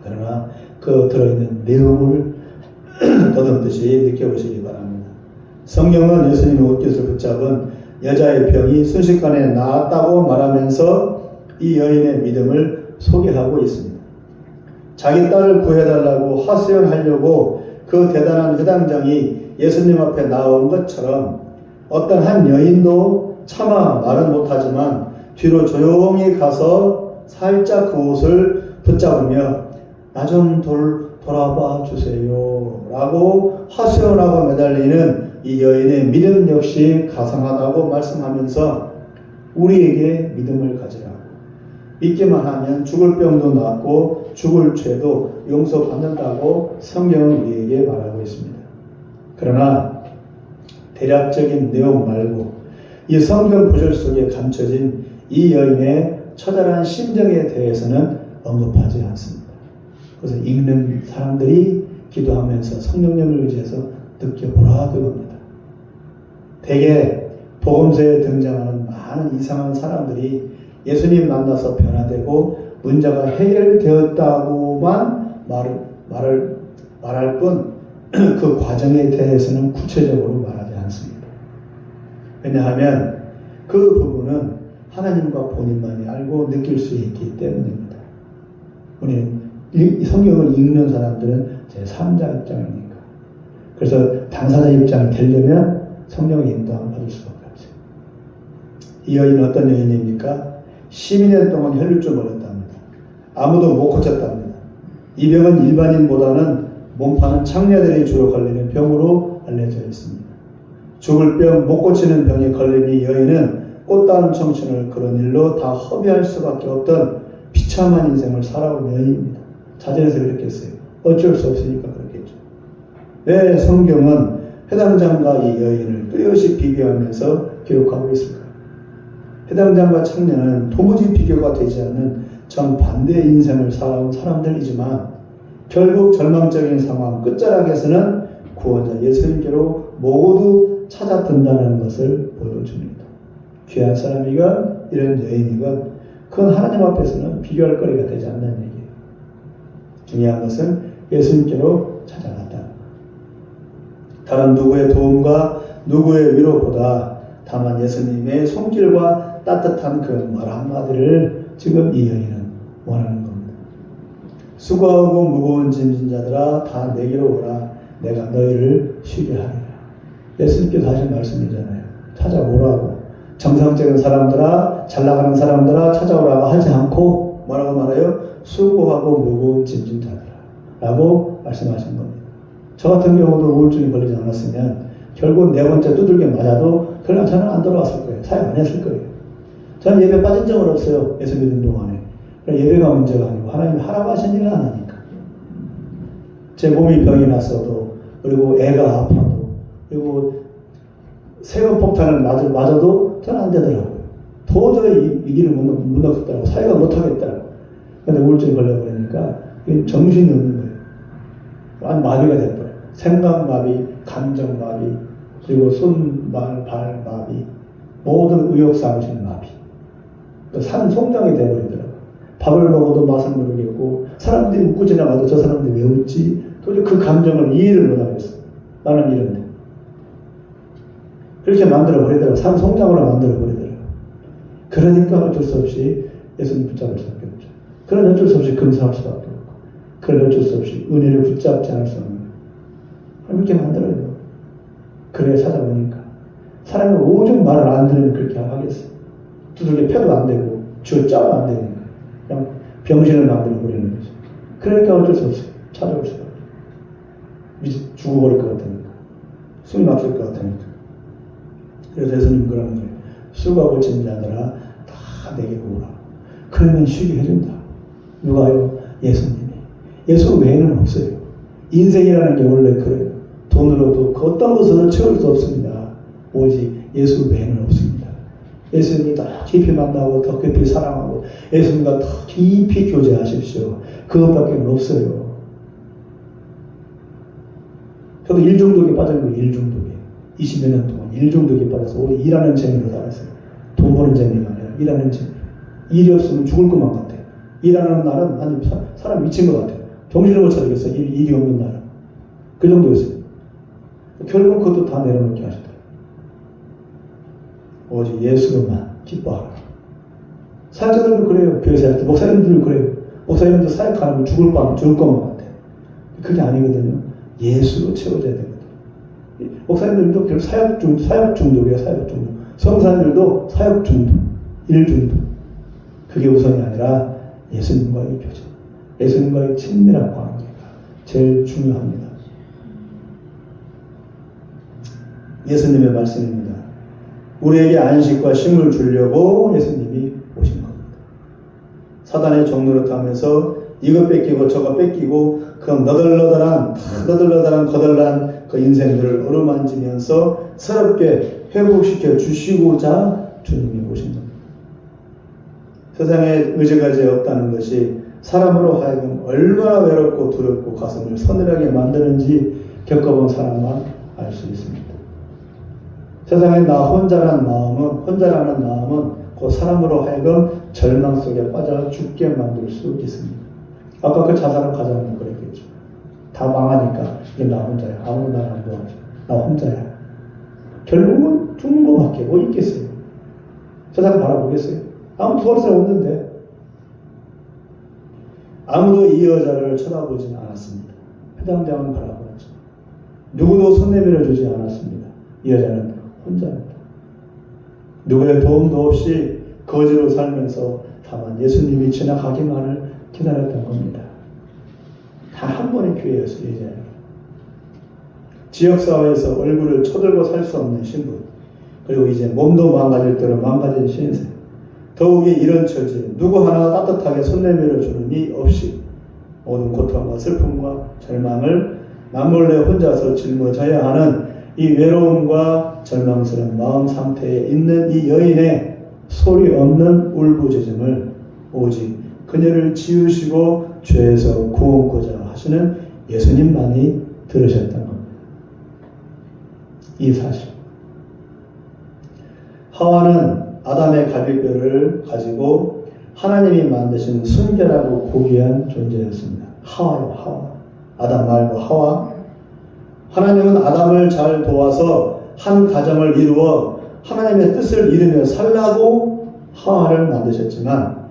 그러나 그 들어있는 내용을 더듬듯이 느껴보시기 바랍니다. 성경은 예수님의 옷깃을 붙잡은 여자의 병이 순식간에 나았다고 말하면서 이 여인의 믿음을 소개하고 있습니다. 자기 딸을 구해달라고 하소연하려고 그 대단한 회당장이 예수님 앞에 나온 것처럼 어떤 한 여인도 차마 말은 못하지만 뒤로 조용히 가서 살짝 그 옷을 붙잡으며 나 좀 돌아봐 주세요 라고 하소연하고 매달리는 이 여인의 믿음 역시 가상하다고 말씀하면서 우리에게 믿음을 가지라고, 믿기만 하면 죽을 병도 낫고 죽을 죄도 용서받는다고 성경은 우리에게 말하고 있습니다. 그러나 대략적인 내용 말고 이 성경 구절 속에 감춰진 이 여인의 처절한 심정에 대해서는 언급하지 않습니다. 그래서 읽는 사람들이 기도하면서 성령님을 의지해서 느껴보라 그겁니다. 대개 복음서에 등장하는 많은 이상한 사람들이 예수님 만나서 변화되고 문제가 해결되었다고만 말할 뿐 그 과정에 대해서는 구체적으로 말하지 않습니다. 왜냐하면 그 부분은 하나님과 본인만이 알고 느낄 수 있기 때문입니다. 우리는 이 성경을 읽는 사람들은 제3자 입장이니까. 그래서 당사자 입장이 되려면 성령의 인도함을 받을 수밖에 없어요. 이 여인은 어떤 여인입니까? 12년 동안 혈루증 걸렸답니다. 아무도 못 고쳤답니다. 이 병은 일반인보다는 몸파는 창녀들이 주로 걸리는 병으로 알려져 있습니다. 죽을 병, 못 고치는 병에 걸린 이 여인은 꽃다운 청춘을 그런 일로 다 허비할 수밖에 없던 비참한 인생을 살아온 여인입니다. 자전에서 그랬겠어요. 어쩔 수 없으니까 그렇겠죠. 왜 성경은 회당장과 이 여인을 뚜렷이 비교하면서 기록하고 있을까요? 회당장과 청년은 도무지 비교가 되지 않는 정반대의 인생을 살아온 사람들이지만 결국 절망적인 상황 끝자락에서는 구원자 예수님께로 모두 찾아든다는 것을 보여줍니다. 귀한 사람이건 이런 여인이건 그건 하나님 앞에서는 비교할 거리가 되지 않는 얘기예요. 중요한 것은 예수님께로 찾아갔다. 다른 누구의 도움과 누구의 위로보다 다만 예수님의 손길과 따뜻한 그 말 한마디를 지금 이 여인은 원하는 겁니다. 수고하고 무거운 짐진 자들아 다 내게로 오라. 내가 너희를 쉬게 하리라. 예수님께서 하신 말씀이잖아요. 찾아오라고. 정상적인 사람들아, 잘나가는 사람들아 찾아오라고 하지 않고 뭐라고 말해요? 수고하고 무거운 짐진 자들아 라고 말씀하신 겁니다. 저 같은 경우도 우울증이 걸리지 않았으면 결국 네 번째 두들겨 맞아도 그러나 저는 안 돌아왔을 거예요. 사역 안 했을 거예요. 저는 예배 빠진 적은 없어요. 예수 믿는 동안에. 예배가 문제가 아니고 하나님이 하라고 하신 일을 안 하니까. 제 몸이 병이 났어도, 그리고 애가 아파도, 그리고 세금 폭탄을 맞아도 저는 안 되더라고요. 도저히 이 길을 못 넣겠더라고. 사회가 못 하겠더라고. 근데 우울증이 걸려버리니까 정신이 없는 거예요. 완전 마비가 돼버려요. 생각마비, 감정마비, 그리고 손, 발 마비, 모든 의욕상실 마비. 산송장이 돼버리더라고요. 밥을 먹어도 맛을 모르겠고, 사람들이 웃고 지나가도 저 사람들이 왜 웃지? 도저히 그 감정을 이해를 못하겠어. 나는 이런데. 그렇게 만들어버리더라고요. 산송장으로 만들어버리더라고요. 그러니까 어쩔 수 없이 예수님 붙잡을 수밖에 없죠. 그런 어쩔 수 없이 금사할 수밖에 없고, 그런 어쩔 수 없이 은혜를 붙잡지 않을 수 없는 거예요. 그렇게 만들어요. 그래 찾아보니까. 사람이 오죽 말을 안 들으면 그렇게 하겠어. 두들겨 패도 안 되고, 쥐어 짜도 안 되니까. 그냥 병신을 만들어버리는 거죠. 그러니까 어쩔 수 없어요. 찾아올 수밖에 없어요. 죽어버릴 것 같으니까. 숨이 막힐 것 같으니까. 그래서 예수님 그러는 거예요. 수고하고 짐진 자들아 다 내게 오라. 그러면 쉬게 해준다. 누가요? 예수님이. 예수 외에는 없어요. 인생이라는 게 원래 그래요. 돈으로도 그 어떤 것으로 채울 수 없습니다. 오직 예수 외에는 없습니다. 예수님을 더 깊이 만나고 더 깊이 사랑하고 예수님과 더 깊이 교제하십시오. 그것밖에 없어요. 저도 일중독에 빠진 거예요. 일중독에. 20여 년 동안 일중독에 빠져서 오늘 일하는 재미로 살았어요. 돈 버는 재미가 아니라 일하는 재미. 일이 없으면 죽을 것만 같아요. 일하는 날은 아니 사람 미친 것 같아요. 정신을 못 차리겠어요. 일이 없는 날은. 그 정도였어요. 결국 그것도 다 내려놓게 하시더라고요. 오직 예수로만 기뻐하라. 사역자들도 그래요. 교회 사역자, 목사님들도 그래요. 목사님도 사역하면 죽을 것만 같아요. 그게 아니거든요. 예수로 채워져야 되거든요. 목사님들도 결국 사역 중독이에요. 사역 중독. 성사님들도 사역 중독, 일 중독. 그게 우선이 아니라 예수님과의 교제, 예수님과의 친밀한 관계가 제일 중요합니다. 예수님의 말씀입니다. 우리에게 안식과 쉼을 주려고 예수님이 오신 겁니다. 사단의 종로를 타면서 이거 뺏기고 저거 뺏기고 그 너덜너덜한 거덜난 그 인생들을 어루만지면서 새롭게 회복시켜 주시고자 주님이 오신 겁니다. 세상에 의지가지 없다는 것이 사람으로 하여금 얼마나 외롭고 두렵고 가슴을 서늘하게 만드는지 겪어본 사람만 알 수 있습니다. 세상에 나 혼자라는 마음은 그 사람으로 하여금 절망 속에 빠져 죽게 만들 수 있습니다. 아까 그 자살을 가장도 그랬겠죠. 다 망하니까 이게 나 혼자야. 아무도 나를 안 도와줘. 나 혼자야. 결국은 죽는 것밖에 뭐 있겠어요. 세상 바라보겠어요. 아무도 도와줄 사람 없는데. 아무도 이 여자를 쳐다보지는 않았습니다. 회당장은 바라보았죠. 누구도 손 내밀어 주지 않았습니다. 이 여자는 혼자입니다. 누구의 도움도 없이 거지로 살면서 다만 예수님이 지나가기만을 기다렸던 겁니다. 단 한 번의 기회였어요. 이제 지역사회에서 얼굴을 쳐들고 살 수 없는 신분, 그리고 이제 몸도 망가질 대로 망가진 신세, 더욱이 이런 처지에 누구 하나 따뜻하게 손 내밀어 주는 이 없이 모든 고통과 슬픔과 절망을 남몰래 혼자서 짊어져야 하는 이 외로움과 절망스러운 마음 상태에 있는 이 여인의 소리 없는 울부짖음을 오직 그녀를 지으시고 죄에서 구원코자 하시는 예수님만이 들으셨던 겁니다. 이 사실. 하와는 아담의 갈비뼈를 가지고 하나님이 만드신 순결하고 고귀한 존재였습니다. 하와요, 하와. 아담 말고 하와. 하나님은 아담을 잘 도와서 한 가정을 이루어 하나님의 뜻을 이루며 살라고 하와를 만드셨지만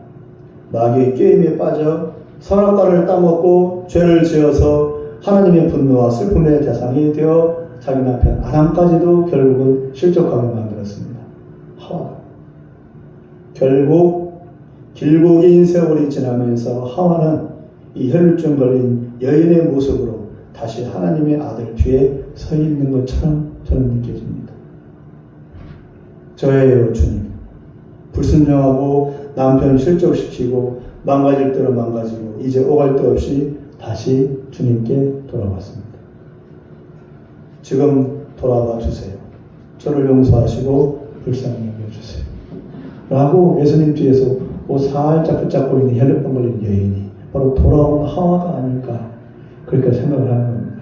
마귀의 게임에 빠져 선악과를 따먹고 죄를 지어서 하나님의 분노와 슬픔의 대상이 되어 자기 남편 아담까지도 결국은 실족하게 만들었습니다. 하와. 결국 길고 긴 세월이 지나면서 하와는 이 혈루증 걸린 여인의 모습으로 다시 하나님의 아들 뒤에 서 있는 것처럼 저는 느껴집니다. 저예요, 주님. 불순종하고 남편 실족시키고 망가질 대로 망가지고 이제 오갈 데 없이 다시 주님께 돌아왔습니다. 지금 돌아와 주세요. 저를 용서하시고 불쌍히 여겨주세요. 라고 예수님 뒤에서 살짝 붙잡고 있는 혈루병 걸린 여인이 바로 돌아온 하와가 아닐까 그렇게 생각을 하는 겁니다.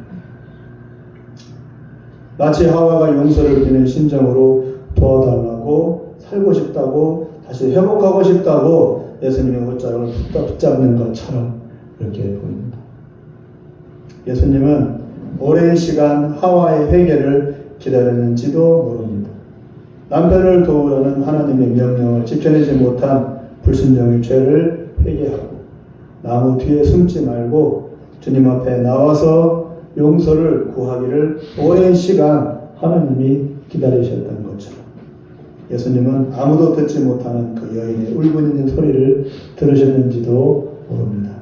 마치 하와가 용서를 비는 심정으로 도와달라고 살고 싶다고 다시 회복하고 싶다고 예수님의 옷자락을 붙잡는 것처럼 이렇게 보입니다. 예수님은 오랜 시간 하와의 회개를 기다렸는지도 모릅니다. 남편을 도우려는 하나님의 명령을 지켜내지 못한 불순종의 죄를 회개하고 나무 뒤에 숨지 말고 주님 앞에 나와서 용서를 구하기를 오랜 시간 하나님이 기다리셨던 것처럼 예수님은 아무도 듣지 못하는 그 여인의 울부짖는 소리를 들으셨는지도 모릅니다.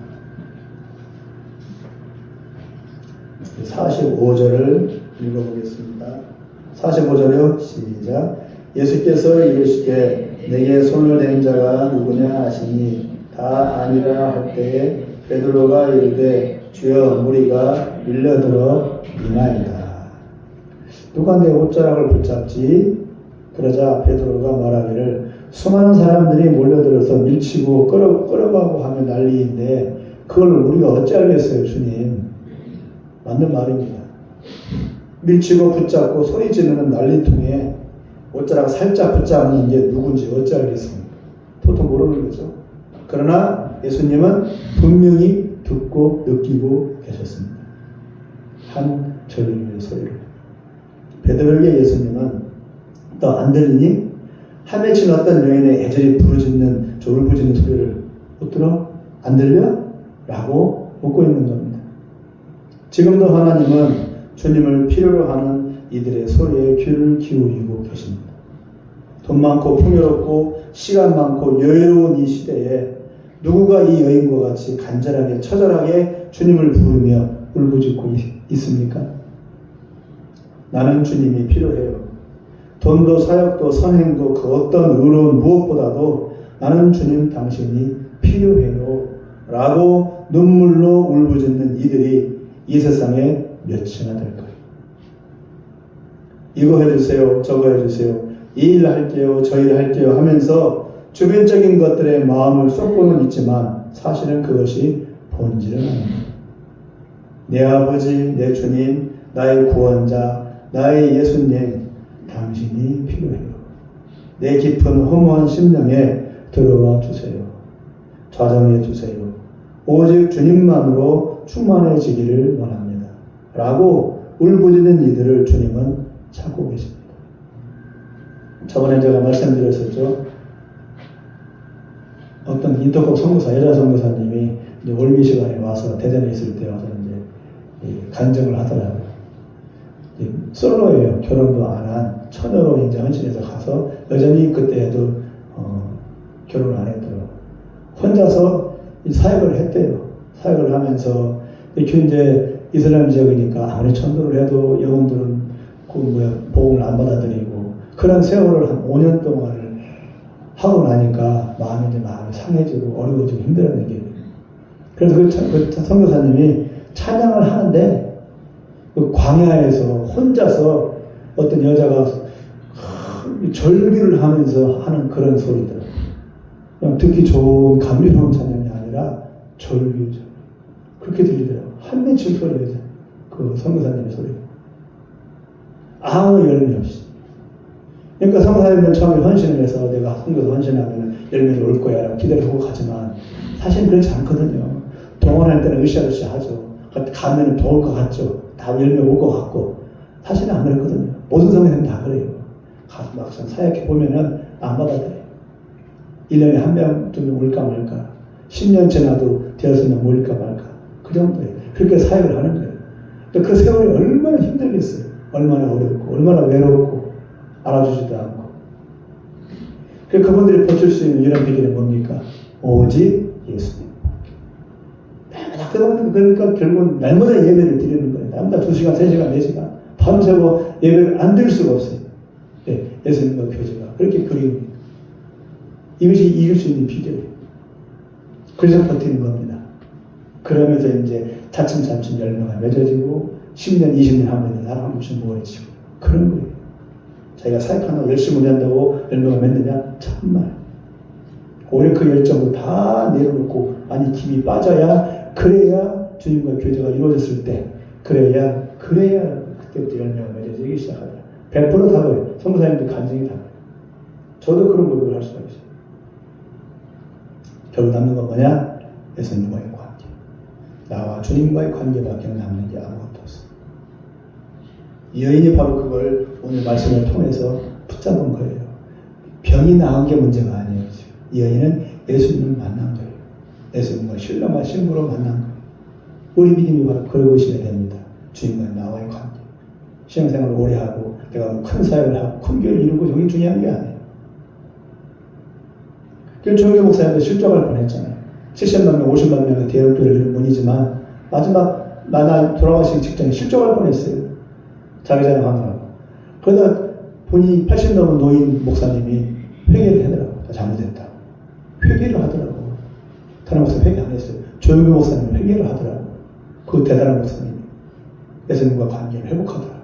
45절을 읽어보겠습니다. 45절이요. 시작. 예수께서 이르시되 내게 손을 댄 자가 누구냐 하시니 다 아니라 할 때에 베드로가 이르되 주여 무리가 밀려들어 이나이다. 누가 내 옷자락을 붙잡지? 그러자 베드로가 말하기를 수많은 사람들이 몰려들어서 밀치고 끌어가고 하면 난리인데 그걸 우리가 어찌 알겠어요, 주님. 맞는 말입니다. 밀치고 붙잡고 소리 지르는 난리통에 옷자락 살짝 붙잡는 게 누군지 어찌 알겠습니까? 도통 모르는 거죠. 그러나 예수님은 분명히 듣고 느끼고 계셨습니다. 한 절규의 소리를. 베드로에게 예수님은 너 안 들리니? 하메친 어떤 여인의 애절히 부르짖는 졸부짖는 소리를 못 들어? 안 들려? 라고 묻고 있는 겁니다. 지금도 하나님은 주님을 필요로 하는 이들의 소리에 귀를 기울이고 계십니다. 돈 많고 풍요롭고 시간 많고 여유로운 이 시대에 누구가 이 여인과 같이 간절하게 처절하게 주님을 부르며 울부짖고 있습니까? 나는 주님이 필요해요. 돈도 사역도 선행도 그 어떤 의로운 무엇보다도 나는 주님 당신이 필요해요. 라고 눈물로 울부짖는 이들이 이 세상에 몇이나 될까요? 이거 해주세요. 저거 해주세요. 이 일 할게요. 저 일 할게요 하면서 주변적인 것들의 마음을 쏟고는 있지만 사실은 그것이 본질은 아닙니다. 내 아버지, 내 주님, 나의 구원자, 나의 예수님, 당신이 필요해요. 내 깊은 허무한 심령에 들어와 주세요. 좌정해 주세요. 오직 주님만으로 충만해지기를 원합니다. 라고 울부짖는 이들을 주님은 찾고 계십니다. 저번에 제가 말씀드렸었죠. 어떤 인터컵 선교사, 여자 선교사님이 이제 월미 시간에 와서 대전에 있을 때 와서 이제 간증을 하더라고요. 솔로예요. 결혼도 안 한 처녀로 이제 헌신해서 가서 여전히 그때에도 결혼을 안 했더라고요. 혼자서 사역을 했대요. 사역을 하면서 이제 이슬람 지역이니까 아무리 전도를 해도 영혼들은 복음을 안 받아들이고 그런 세월을 한 5년 동안을 하고 나니까 마음이 상해지고 어려워지고 힘들었는 게. 그래서 그 선교사님이 찬양을 하는데 그 광야에서 혼자서 어떤 여자가 절규를 하면서 하는 그런 소리들. 그냥 듣기 좋은 감미로운 찬양이 아니라 절규죠. 그렇게 들리더라고요. 한 맺힌 소리예요. 그 선교사님의 소리. 아무 열매 없이. 그러니까 선교사님은 처음에 헌신을 해서 내가 선교사 헌신하면 열매를 올 거야 라고 기대를 하고 가지만 사실 그렇지 않거든요. 동원할 때는 으쌰으쌰 하죠. 가면은 더 올 것 같죠. 다 열매 올 것 같고 사실은 안 그랬거든요. 모든 성교사님 다 그래요. 가서 막상 사역해 보면은 안 받아들여요. 1년에 한 명, 두 명 올까 말까. 10년 지나도 대여섯 명 올까 말까. 그 정도예요. 그렇게 사역을 하는 거예요. 근데 그 세월이 얼마나 힘들겠어요. 얼마나 어렵고, 얼마나 외롭고, 알아주지도 않고. 그분들이 버틸 수 있는 이런 비결이 뭡니까? 오직 예수님. 그러니까 결국은 날마다 예배를 드리는 거예요. 날마다 2시간, 3시간, 4시간. 밤새고 예배를 안 드릴 수가 없어요. 예, 예수님과 교제가. 그렇게 그리웁니다. 이것이 이길 수 있는 비결이에요. 그래서 버티는 겁니다. 그러면서 이제 차츰차츰 열매가 맺어지고 10년, 20년 하면 나랑 한 번씩 모아지고 그런 거예요. 자기가 사역한다고 열심히 한다고 열매가 맺느냐? 참말. 오히려 그 열정을 다 내려놓고 많이 힘이 빠져야 그래야 주님과 교제가 이루어졌을 때 그래야 그때부터 열매가 맺어지기 시작하더라. 100% 다고요. 선교사님들 간증이 다고요. 저도 그런 고백을 할 수가 있어요. 결국 남는 건 뭐냐? 예수님과의 관계. 나와 주님과의 관계밖에 남는 게 아무것도 없어. 이 여인이 바로 그걸 오늘 말씀을 통해서 붙잡은 거예요. 병이 나은 게 문제가 아니에요. 지금. 이 여인은 예수님을 만난 거예요. 예수님과 신령한 신부로 만난 거예요. 우리 믿음이 바로 그러고 있어야 됩니다. 주님과 나와의 관계. 신앙생활을 오래 하고 내가 큰 사역을 하고 큰 교회를 이루고 이게 중요한 게 아니에요. 종교 목사님도 실족할 뻔했잖아요. 70만 명, 50만 명의 대형교회를 이룬 분이지만 마지막 나 돌아가시기 직전에 실족할 뻔했어요. 자기 자랑하느라고. 그러다 본인이 80 넘은 노인 목사님이 회개를 하더라고요. 다 잘못했다. 회개를 하더라고요. 다른 목사님 회개 안 했어요. 조용규 목사님은 회개를 하더라고요. 그 대단한 목사님이. 예수님과 관계를 회복하더라고요.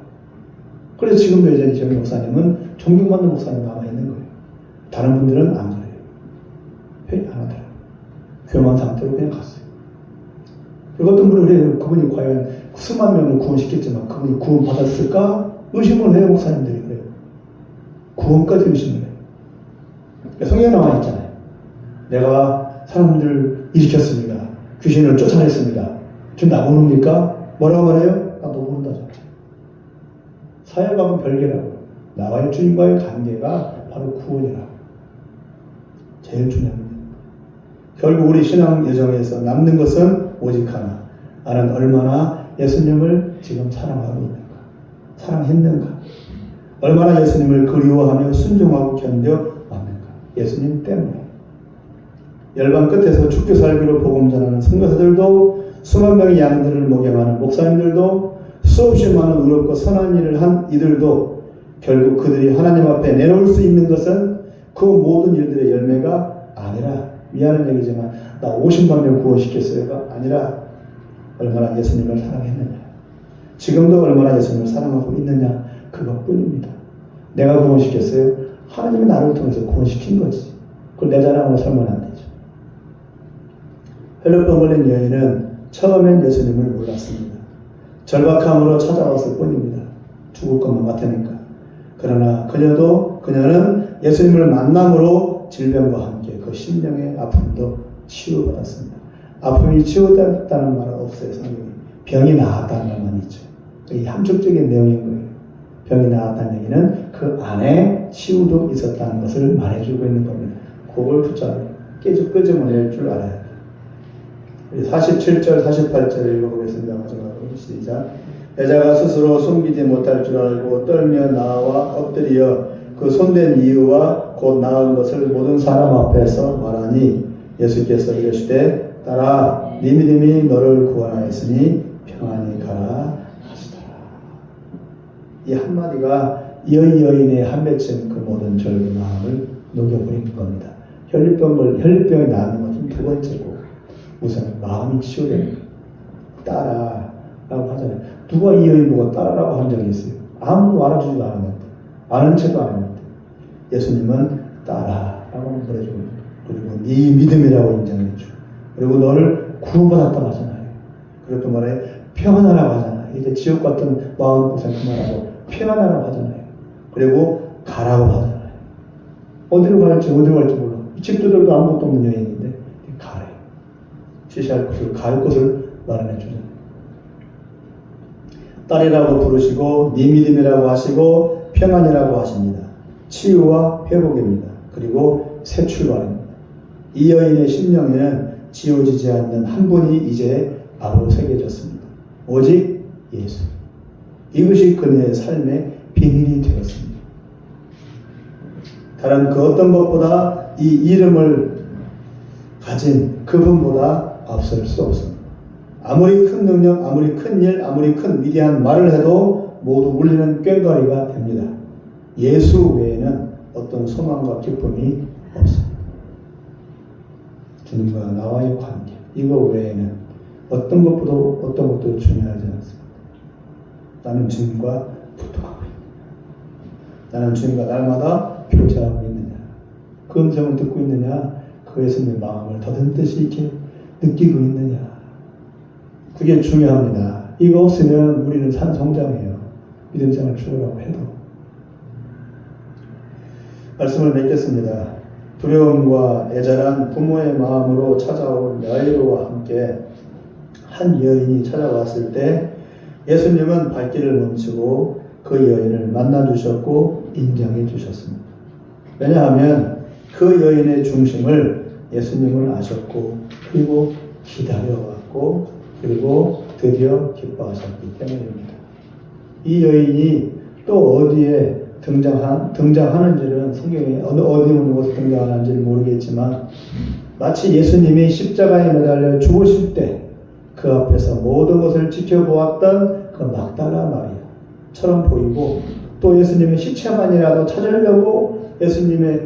그래서 지금도 여전히 조용규 목사님은 존경받는 목사님 남아있는 거예요. 다른 분들은 안 그래요. 회개 안 하더라고요. 교만 상태로 그냥 갔어요. 그리고 어떤 분은 그래요. 그분이 과연 수만 명을 구원시켰지만 그분이 구원받았을까? 의심을 해요. 목사님들이 그래요. 구원까지 의심을 해요. 성경에 나와 있잖아요. 내가 사람들을 일으켰습니다. 귀신을 쫓아냈습니다. 지금 나 모릅니까? 뭐라고 말해요? 나도 모른다잖아요. 사역하고는 별개라고. 나와의 주님과의 관계가 바로 구원이라고. 제일 중요합니다. 결국 우리 신앙 여정에서 남는 것은 오직 하나. 나는 얼마나 예수님을 지금 사랑하고 있는가. 사랑했는가. 얼마나 예수님을 그리워하며 순종하고 견뎌왔는가. 예수님 때문에. 열방 끝에서 죽게 살기로 복음 전하는 선교사들도 수만 명의 양들을 목양하는 목사님들도 수없이 많은 의롭고 선한 일을 한 이들도 결국 그들이 하나님 앞에 내놓을 수 있는 것은 그 모든 일들의 열매가 아니라 미안한 얘기지만 나 50만 명 구원시켰어요가 아니라 얼마나 예수님을 사랑했느냐. 지금도 얼마나 예수님을 사랑하고 있느냐. 그것뿐입니다. 내가 구원시켰어요? 하나님이 나를 통해서 구원시킨 거지. 그걸 내 자랑으로 살면 안 되죠. 혈루병 걸린 여인은 처음엔 예수님을 몰랐습니다. 절박함으로 찾아왔을 뿐입니다. 죽을 것만 같으니까. 그러나 그녀는 예수님을 만남으로 질병과 함께 그 심령의 아픔도 치유받았습니다. 아픔이 치유됐다는 말은 없어요. 성경에. 병이 나았다는 말만 있죠. 이 함축적인 내용인 거예요. 병이 나았다는 얘기는 그 안에 치유도 있었다는 것을 말해주고 있는 겁니다. 그걸 붙잡아요. 끄집어낼 줄 알아야 돼요. 47절, 48절 읽어보겠습니다. 마지막으로 시작. 여자가 스스로 숨기지 못할 줄 알고 떨며 나와 엎드려 그 손댄 이유와 곧 나은 것을 모든 사람 앞에서 말하니 예수께서 이르시되 딸아 네 믿음이 너를 구원하였으니 평안히 가라 하시더라. 이 한마디가 여인의 한 맺힌 그 모든 절규 마음을 녹여버리는 겁니다. 혈류병이 나는 것은 두 번째고 우선 마음이 치유되는 딸아 라고 하잖아요. 누가 이 여인 보고 딸아라고 한 적이 있어요? 아무도 알아주지도 않았는데 아는 척도 안 했는데 예수님은 딸아라고 불러주고 그리고 네 믿음이라고 인정해주고 그리고 너를 구원받았다고 하잖아요. 그리고 또 말해 평안하라고 하잖아요. 이제 지옥 같은 마음고생 그만하고 평안하라고 하잖아요. 그리고 가라고 하잖아요. 어디로 갈지 몰라. 집도들도 아무것도 없는 여인인데 가래. 지시할 곳을 갈 곳을 마련해 주잖아요. 딸이라고 부르시고 네 믿음이라고 하시고 평안이라고 하십니다. 치유와 회복입니다. 그리고 새 출발입니다. 이 여인의 심령에는 지워지지 않는 한 분이 이제 바로 새겨졌습니다. 오직 예수. 이것이 그녀의 삶의 비밀이 되었습니다. 다른 그 어떤 것보다 이 이름을 가진 그분보다 앞설 수 없습니다. 아무리 큰 능력, 아무리 큰 일, 아무리 큰 위대한 말을 해도 모두 울리는 꽹과리가 됩니다. 예수 외에는 어떤 소망과 기쁨이 없습니다. 주님과 나와의 관계, 이거 외에는 어떤 것도 중요하지 않습니다. 나는 주님과 붙어가고 있느냐, 나는 주님과 날마다 교제하고 있느냐, 그 음성을 듣고 있느냐, 그 예수님의 마음을 더듬듯이 이렇게 느끼고 있느냐, 그게 중요합니다. 이거 없으면 우리는 산성장해요. 믿음생활 추구라고 해도. 말씀을 맺겠습니다. 두려움과 애절한 부모의 마음으로 찾아온 여인과 함께 한 여인이 찾아왔을 때 예수님은 발길을 멈추고 그 여인을 만나주셨고 인정해 주셨습니다. 왜냐하면 그 여인의 중심을 예수님을 아셨고 그리고 기다려왔고 그리고 드디어 기뻐하셨기 때문입니다. 이 여인이 또 어디에 등장하는지는 성경에 어느 곳에 등장하는지는 모르겠지만 마치 예수님이 십자가에 매달려 죽으실 때 그 앞에서 모든 것을 지켜보았던 그 막달라 마리아처럼 보이고 또 예수님의 시체만이라도 찾으려고 예수님의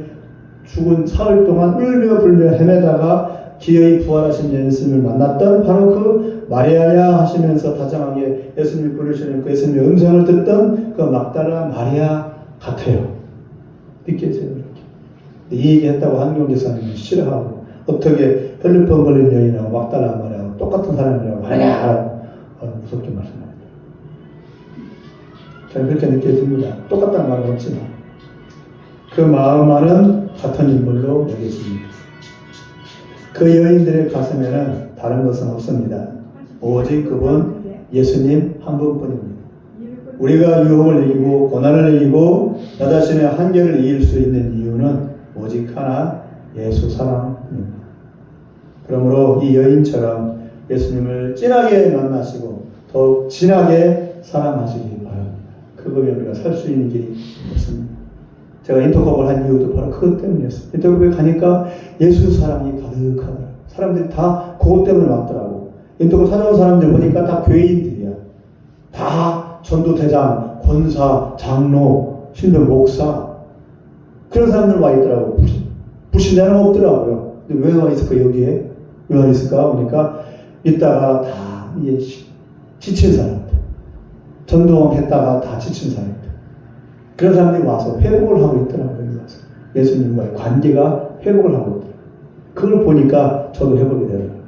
죽은 사흘 동안 울며 불며 헤매다가 기어이 부활하신 예수님을 만났던 바로 그 마리아냐 하시면서 다정하게 예수님이 부르시는 그 예수님의 음성을 듣던 그 막달라 마리아 같아요. 느껴져요. 이렇게. 이 얘기했다고 한경 교사님은 싫어하고 어떻게 혈류병 걸린 여인하고 막달라 마리아하고 똑같은 사람이라고 하느냐 무섭게 말씀합니다. 저는 그렇게 느껴집니다. 똑같다는 말은 없지만 그 마음만은 같은 인물로 여겨집니다. 그 여인들의 가슴에는 다른 것은 없습니다. 오직 그분 예수님 한 분뿐입니다. 우리가 유혹을 이기고 고난을 이기고 나 자신의 한계를 이길 수 있는 이유는 오직 하나 예수 사랑입니다. 그러므로 이 여인처럼 예수님을 진하게 만나시고 더욱 진하게 사랑하시기 바랍니다. 그거에 우리가 살 수 있는 길이 없습니다. 제가 인터컵을 한 이유도 바로 그것 때문이었어요. 인터컵에 가니까 예수 사랑이 가득하더라고요. 사람들이 다 그것 때문에 왔더라고. 인터컵 찾아온 사람들 보니까 다 교회인들이야. 다 전도대장, 권사, 장로, 심지어 목사 그런 사람들 와 있더라고. 불신자는 없더라고요. 근데 왜 와 있을까 여기에? 왜 와 있을까? 보니까 이따가 다 지친 사람들, 전도왕 했다가 다 지친 사람들 그런 사람들이 와서 회복을 하고 있더라고요. 예수님과의 관계가 회복을 하고 있더라고요. 그걸 보니까 저도 회복이 되더라고요.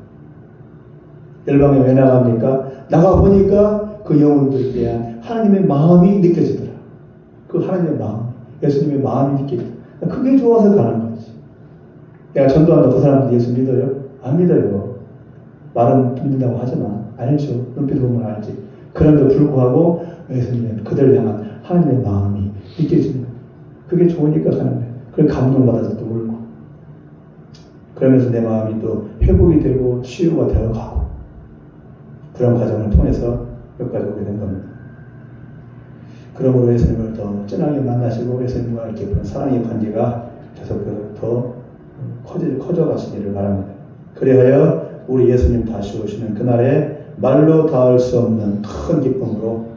열방에 왜 나갑니까? 나가보니까 그 영혼들에 대한 하나님의 마음이 느껴지더라고요. 그 하나님의 마음, 예수님의 마음이 느끼고 그게 좋아서 가는 거지. 내가 전도한다고 그 사람들 예수 믿어요? 안 믿어요. 말은 믿는다고 하지만 알죠. 눈빛 보면 알지. 그런데 불구하고 예수님의 그들을 향한 하나님의 마음이 느껴지는 거예요. 그게 좋으니까 가는 거예요. 그걸 감동받아서 또 울고. 그러면서 내 마음이 또 회복이 되고 치유가 되어가고 그런 과정을 통해서 여기까지 오게 된 겁니다. 그러므로 예수님을 더 진하게 만나시고 예수님과 이렇게 그런 사랑의 관계가 계속 더 커져가시기를 바랍니다. 그리하여 우리 예수님 다시 오시는 그날에 말로 닿을 수 없는 큰 기쁨으로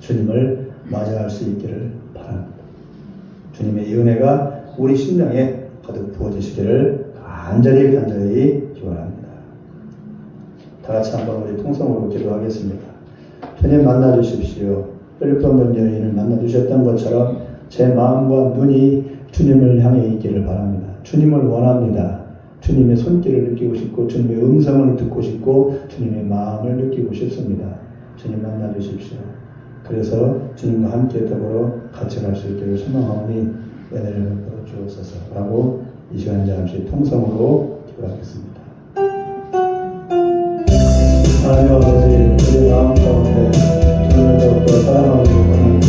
주님을 맞이할 수 있기를 바랍니다. 주님의 은혜가 우리 심령에 가득 부어지시기를 간절히 기원합니다. 다 같이 한번 우리 통성으로 기도하겠습니다. 주님 만나 주십시오. 혈육병든 여인을 만나 주셨던 것처럼 제 마음과 눈이 주님을 향해 있기를 바랍니다. 주님을 원합니다. 주님의 손길을 느끼고 싶고 주님의 음성을 듣고 싶고 주님의 마음을 느끼고 싶습니다. 주님 만나 주십시오. 그래서 주님과 함께 더불어 같이 갈 수 있기를 소망하오니 은혜를 베풀어 주옵소서 라고 이 시간 잠시 통성으로 기도하겠습니다. 하나님 아버지, 우리 마음 가운데 주님을 더욱더 사랑하기를 원합니다.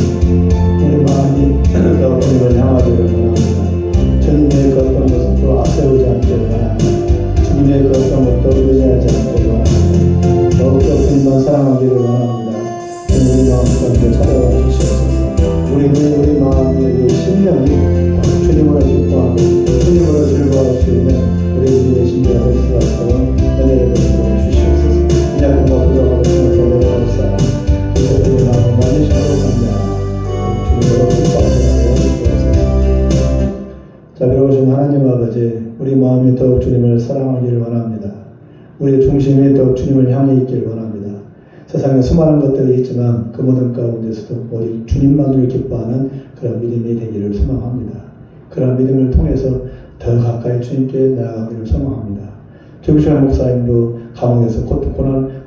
우리 마음이 더욱 주님을 향하기를 원합니다. 주님의 그 어떤 것도 앞세우지 않기를 원합니다. 주님의 그 어떤 것도 의지하지 않기를 원합니다. 더욱더 주님만 사랑하기를 원합니다. 우리 마음 가운데 찾아와 주시옵소서. 우리 마음이 우리 심령이 주님으로 기뻐하고 주님으로 즐거워할 수 있는 우리 주님의 신비가 될 수 있도록 은혜를 베풀어 주시옵소서. 약속과 부족하고 주님께 내려옵사 우리 마음을 많이 시끄럽습니다. 주님으로 기뻐하시는 주옵소서. 자, 그러신 하나님 아버지, 우리 마음이 더욱 주님을 사랑하기를 원합니다. 우리의 중심이 더욱 주님을 향해 있기를 원합니다. 세상에 수많은 것들이 있지만 그 모든 가운데서도 오직 주님만을 기뻐하는 그런 믿음이 되기를 소망합니다. 그런 믿음을 통해서 더 가까이 주님께 나아가기를 소망합니다. 조규철 목사님도 감옥에서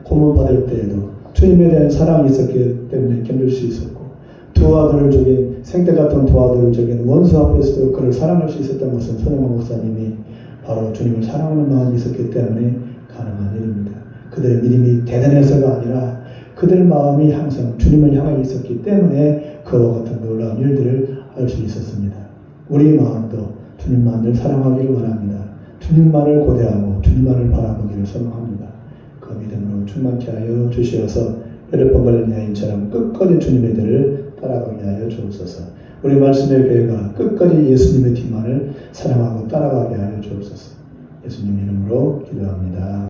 고문 받을 때에도 주님에 대한 사랑이 있었기 때문에 견딜 수 있었고 두 아들을 죽인 생태 같은 두 아들을 죽인 원수 앞에서도 그를 사랑할 수 있었던 것은 손영호 목사님이 바로 주님을 사랑하는 마음이 있었기 때문에 가능한 일입니다. 그들의 믿음이 대단해서가 아니라 그들 마음이 항상 주님을 향해 있었기 때문에 그와 같은 놀라운 일들을 할 수 있었습니다. 우리 마음도 주님만을 사랑하기를 원합니다. 주님만을 고대하고 주님만을 바라보기를 소망합니다. 그 믿음으로 충만케 하여 주시어서 혈육병 걸린 여인처럼 끝까지 주님의 길을 따라가게 하여 주옵소서. 우리 말씀의 교회가 끝까지 예수님의 뒤만을 사랑하고 따라가게 하여 주옵소서. 예수님 이름으로 기도합니다.